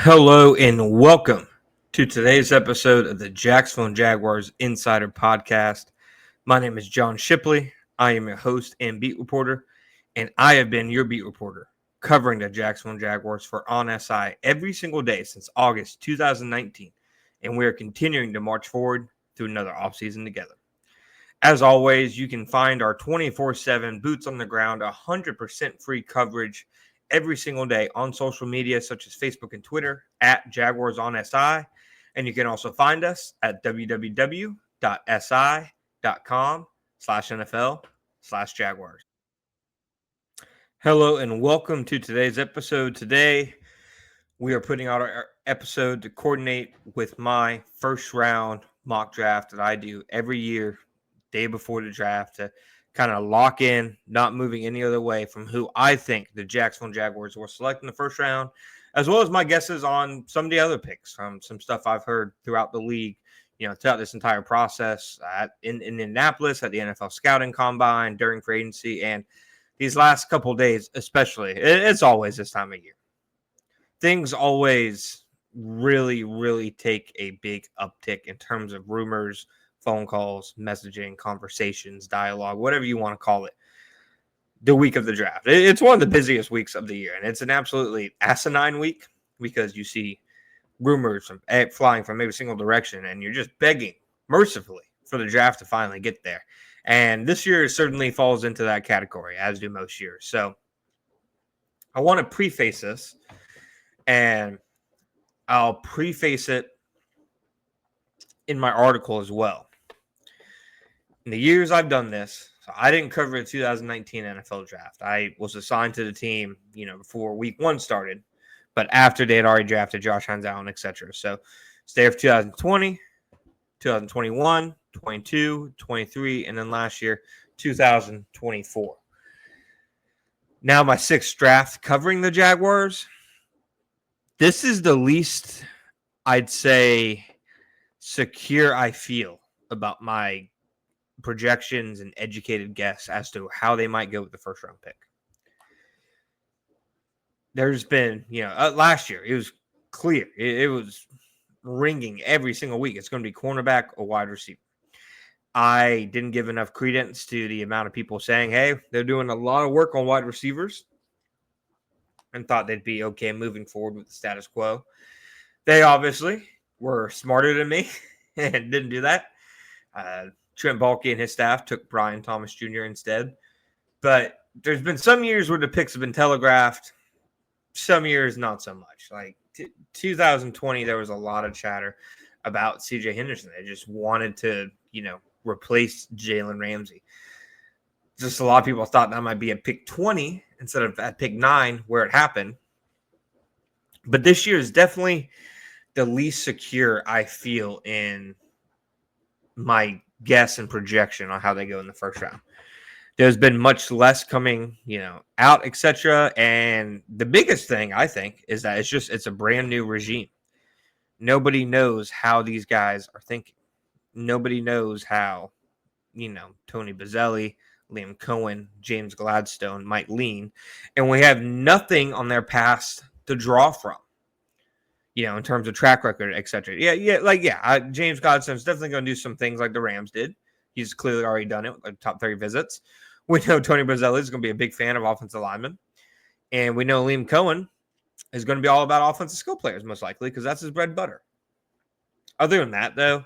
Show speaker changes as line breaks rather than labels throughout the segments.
Hello and welcome to today's episode of the Jacksonville Jaguars Insider Podcast. My name is John Shipley. I am your host and beat reporter, and I have been your beat reporter covering the Jacksonville Jaguars for On SI every single day since August 2019, and we are continuing to march forward through another offseason together. As always, you can find our 24/7 boots on the ground, 100% free coverage every single day on social media such as Facebook and Twitter at Jaguars on SI. And you can also find us at www.si.com/NFL/Jaguars. Hello and welcome to today's episode. Today, we are putting out our episode to coordinate with my first round mock draft that I do every year, day before the draft, to kind of lock in, not moving any other way from who I think the Jacksonville Jaguars will select in the first round, as well as my guesses on some of the other picks from some stuff I've heard throughout the league, throughout this entire process in Indianapolis, at the NFL Scouting Combine, during free agency, and these last couple of days especially. It's always this time of year. Things always really, really take a big uptick in terms of rumors, phone calls, messaging, conversations, dialogue, whatever you want to call it, the week of the draft. It's one of the busiest weeks of the year, and it's an absolutely asinine week because you see rumors flying from every single direction, and you're just begging mercifully for the draft to finally get there. And this year certainly falls into that category, as do most years. So I want to preface this, and I'll preface it in my article as well. In the years I've done this, so I didn't cover the 2019 NFL draft. I was assigned to the team, before week one started, but after they had already drafted Josh Hines-Allen, etc. So it's there for 2020, 2021, 22, 23, and then last year, 2024. Now my sixth draft covering the Jaguars. This is the least, I'd say, secure I feel about my projections and educated guess as to how they might go with the first round pick. There's been, last year, it was clear. It was ringing every single week. It's going to be cornerback or wide receiver. I didn't give enough credence to the amount of people saying, hey, they're doing a lot of work on wide receivers, and thought they'd be okay moving forward with the status quo. They obviously were smarter than me and didn't do that. Trent Baalke and his staff took Brian Thomas Jr. instead. But there's been some years where the picks have been telegraphed, some years not so much. Like 2020, there was a lot of chatter about C.J. Henderson. They just wanted to, replace Jalen Ramsey. Just a lot of people thought that might be at pick 20 instead of at pick 9 where it happened. But this year is definitely the least secure I feel in my guess and projection on how they go in the first round. There's been much less coming, out, etc. And the biggest thing I think is that it's a brand new regime. Nobody knows how these guys are thinking. Nobody knows how, Tony Boselli, Liam Cohen, James Gladstone might lean. And we have nothing on their past to draw from, in terms of track record, etc. James Gladstone's definitely going to do some things like the Rams did. He's clearly already done it with like top 30 visits. We know Tony Boselli is going to be a big fan of offensive linemen. And we know Liam Cohen is going to be all about offensive skill players, most likely, because that's his bread and butter. Other than that, though,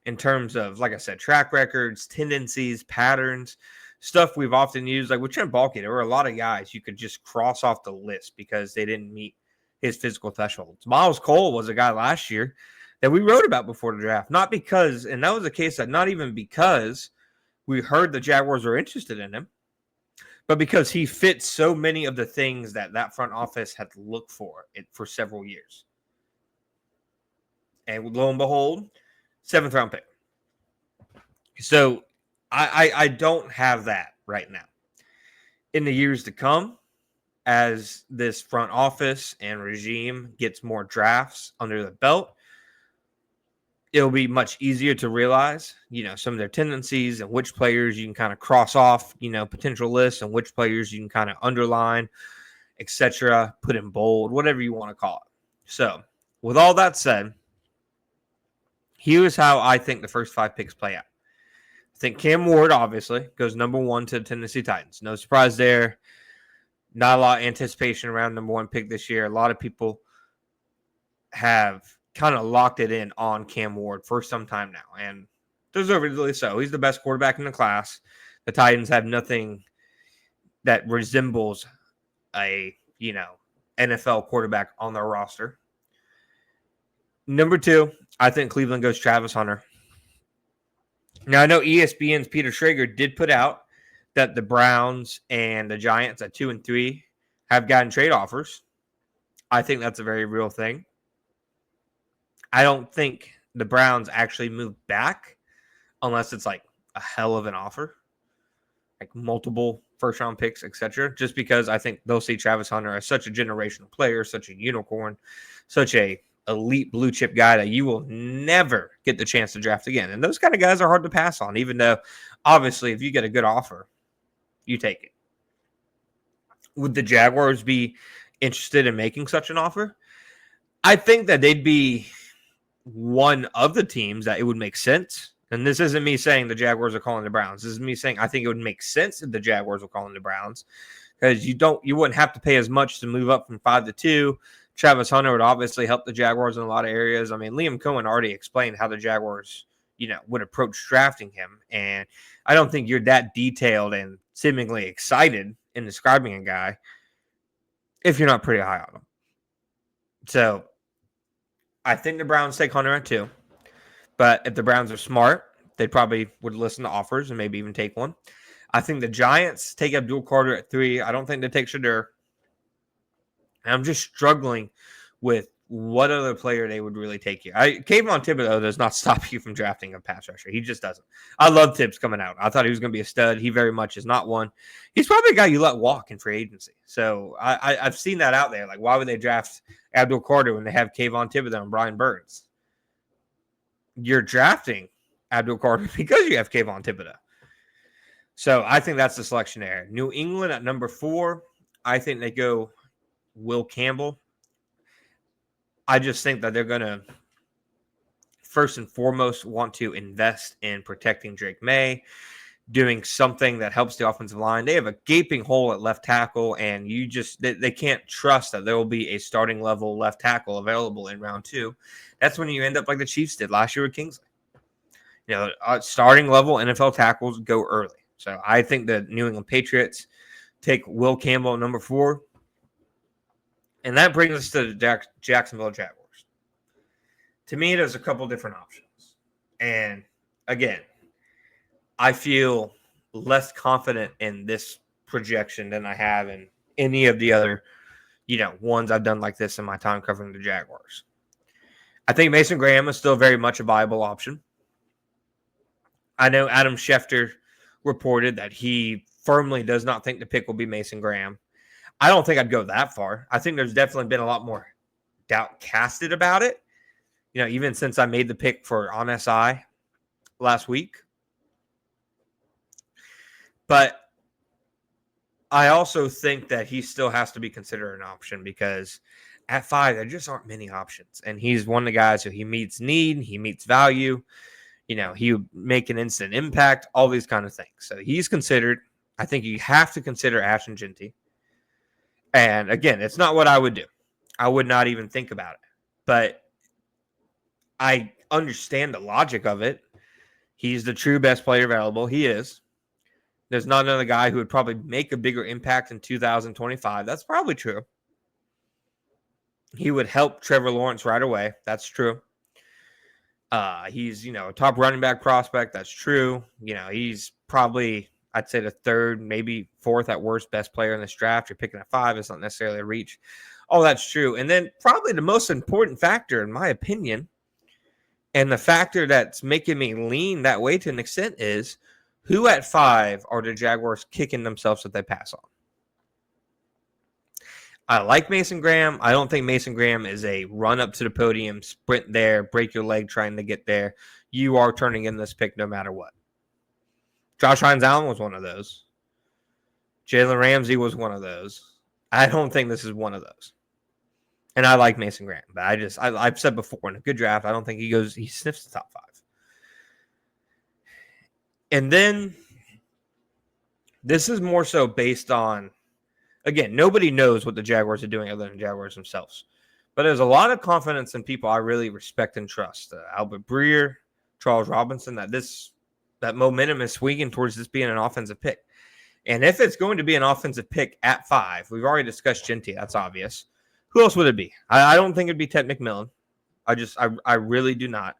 in terms of, like I said, track records, tendencies, patterns, stuff we've often used, like with Trent Baalke, there were a lot of guys you could just cross off the list because they didn't meet his physical thresholds. Miles Cole was a guy last year that we wrote about before the draft, not because, and that was a case that not even because we heard the Jaguars were interested in him, but because he fits so many of the things that front office had to look for several years. And lo and behold, 7th round pick. So I don't have that right now. In the years to come, as this front office and regime gets more drafts under the belt, it'll be much easier to realize, some of their tendencies and which players you can kind of cross off, potential lists, and which players you can kind of underline, etc., put in bold, whatever you want to call it. So with all that said, here's how I think the first 5 picks play out. I think Cam Ward, obviously, goes number 1 to the Tennessee Titans. No surprise there. Not a lot of anticipation around number 1 pick this year. A lot of people have kind of locked it in on Cam Ward for some time now, and deservedly so. He's the best quarterback in the class. The Titans have nothing that resembles a, NFL quarterback on their roster. Number 2, I think Cleveland goes Travis Hunter. Now, I know ESPN's Peter Schrager did put out that the Browns and the Giants at 2 and 3 have gotten trade offers. I think that's a very real thing. I don't think the Browns actually move back unless it's like a hell of an offer, like multiple first-round picks, etc. Just because I think they'll see Travis Hunter as such a generational player, such a unicorn, such a elite blue chip guy that you will never get the chance to draft again. And those kind of guys are hard to pass on, even though obviously if you get a good offer, you take it. Would the Jaguars be interested in making such an offer? I think that they'd be one of the teams that it would make sense. And this isn't me saying the Jaguars are calling the Browns. This is me saying I think it would make sense if the Jaguars were calling the Browns, because you wouldn't have to pay as much to move up from 5 to 2. Travis Hunter would obviously help the Jaguars in a lot of areas. I mean, Liam Cohen already explained how the Jaguars, would approach drafting him. And I don't think you're that detailed and seemingly excited in describing a guy if you're not pretty high on him. So I think the Browns take Hunter at 2. But if the Browns are smart, they probably would listen to offers and maybe even take one. I think the Giants take Abdul Carter at 3. I don't think they take Shadur. And I'm just struggling with what other player they would really take here. Kayvon Thibodeau does not stop you from drafting a pass rusher. He just doesn't. I love Tibbs coming out. I thought he was going to be a stud. He very much is not one. He's probably a guy you let walk in free agency. So I've seen that out there. Like, why would they draft Abdul Carter when they have Kayvon Thibodeau and Brian Burns? You're drafting Abdul Carter because you have Kayvon Thibodeau. So I think that's the selection there. New England at number 4. I think they go Will Campbell. I just think that they're going to, first and foremost, want to invest in protecting Drake May, doing something that helps the offensive line. They have a gaping hole at left tackle, and they can't trust that there will be a starting level left tackle available in round 2. That's when you end up like the Chiefs did last year with Kingsley. Starting level NFL tackles go early. So I think the New England Patriots take Will Campbell at number 4. And that brings us to the Jacksonville Jaguars. To me, there's a couple different options. And again, I feel less confident in this projection than I have in any of the other, ones I've done like this in my time covering the Jaguars. I think Mason Graham is still very much a viable option. I know Adam Schefter reported that he firmly does not think the pick will be Mason Graham. I don't think I'd go that far. I think there's definitely been a lot more doubt casted about it, even since I made the pick for on SI last week. But I also think that he still has to be considered an option because at 5, there just aren't many options. And he's one of the guys who he meets need, he meets value. He would make an instant impact, all these kind of things. So he's considered. I think you have to consider Ashton Jeanty. And again, it's not what I would do. I would not even think about it. But I understand the logic of it. He's the true best player available. He is. There's not another guy who would probably make a bigger impact in 2025. That's probably true. He would help Trevor Lawrence right away. That's true. He's, a top running back prospect. That's true. He's probably, I'd say, the 3rd, maybe 4th at worst best player in this draft. You're picking at 5. It's not necessarily a reach. Oh, that's true. And then probably the most important factor, in my opinion, and the factor that's making me lean that way to an extent is who at 5 are the Jaguars kicking themselves if they pass on? I like Mason Graham. I don't think Mason Graham is a run up to the podium, sprint there, break your leg trying to get there. You are turning in this pick no matter what. Josh Hines-Allen was one of those. Jalen Ramsey was one of those. I don't think this is one of those. And I like Mason Graham, but I've said before, in a good draft, I don't think he sniffs the top 5. And then this is more so based on, again, nobody knows what the Jaguars are doing other than the Jaguars themselves. But there's a lot of confidence in people I really respect and trust. Albert Breer, Charles Robinson, that momentum is swinging towards this being an offensive pick. And if it's going to be an offensive pick at 5, we've already discussed Genty. That's obvious. Who else would it be? I don't think it'd be Ted McMillan. I really do not.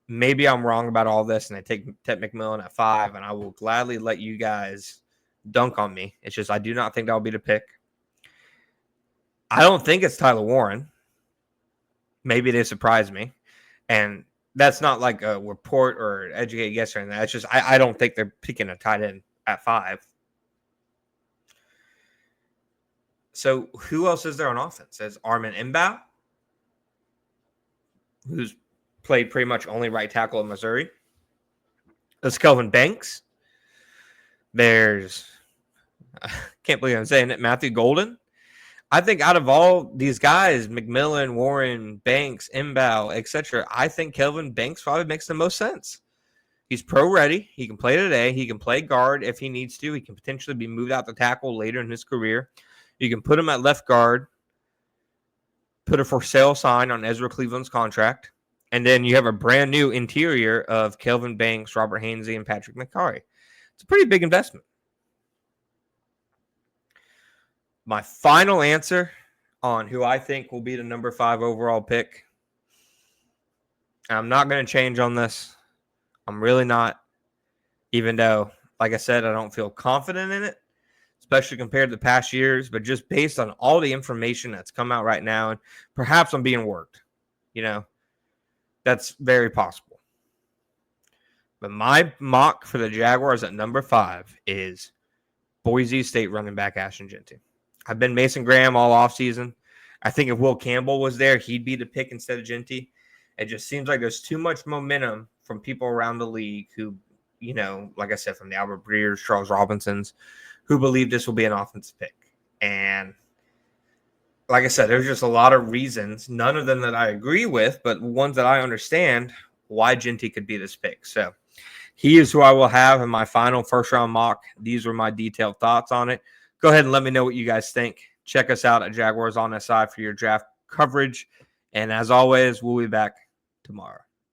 Maybe I'm wrong about all this, and I take Ted McMillan at 5, and I will gladly let you guys dunk on me. It's just I do not think that'll be the pick. I don't think it's Tyler Warren. Maybe they surprise me. And that's not like a report or educated guess or anything. It's just I don't think they're picking a tight end at 5. So who else is there on offense? There's Armin Mbao, who's played pretty much only right tackle in Missouri. There's Kelvin Banks. There's, I can't believe I'm saying it, Matthew Golden. I think out of all these guys, McMillan, Warren, Banks, Mbao, etc., I think Kelvin Banks probably makes the most sense. He's pro-ready. He can play today. He can play guard if he needs to. He can potentially be moved out to tackle later in his career. You can put him at left guard, put a for sale sign on Ezra Cleveland's contract, and then you have a brand new interior of Kelvin Banks, Robert Hainsey, and Patrick McCarry. It's a pretty big investment. My final answer on who I think will be the number 5 overall pick. I'm not going to change on this. I'm really not. Even though, like I said, I don't feel confident in it, especially compared to the past years. But just based on all the information that's come out right now, and perhaps I'm being worked. That's very possible. But my mock for the Jaguars at number 5 is Boise State running back Ashton Genty. I've been Mason Graham all offseason. I think if Will Campbell was there, he'd be the pick instead of Genty. It just seems like there's too much momentum from people around the league who, like I said, from the Albert Breers, Charles Robinsons, who believe this will be an offensive pick. And like I said, there's just a lot of reasons, none of them that I agree with, but ones that I understand why Genty could be this pick. So he is who I will have in my final first-round mock. These were my detailed thoughts on it. Go ahead and let me know what you guys think. Check us out at Jaguars on SI for your draft coverage. And as always, we'll be back tomorrow.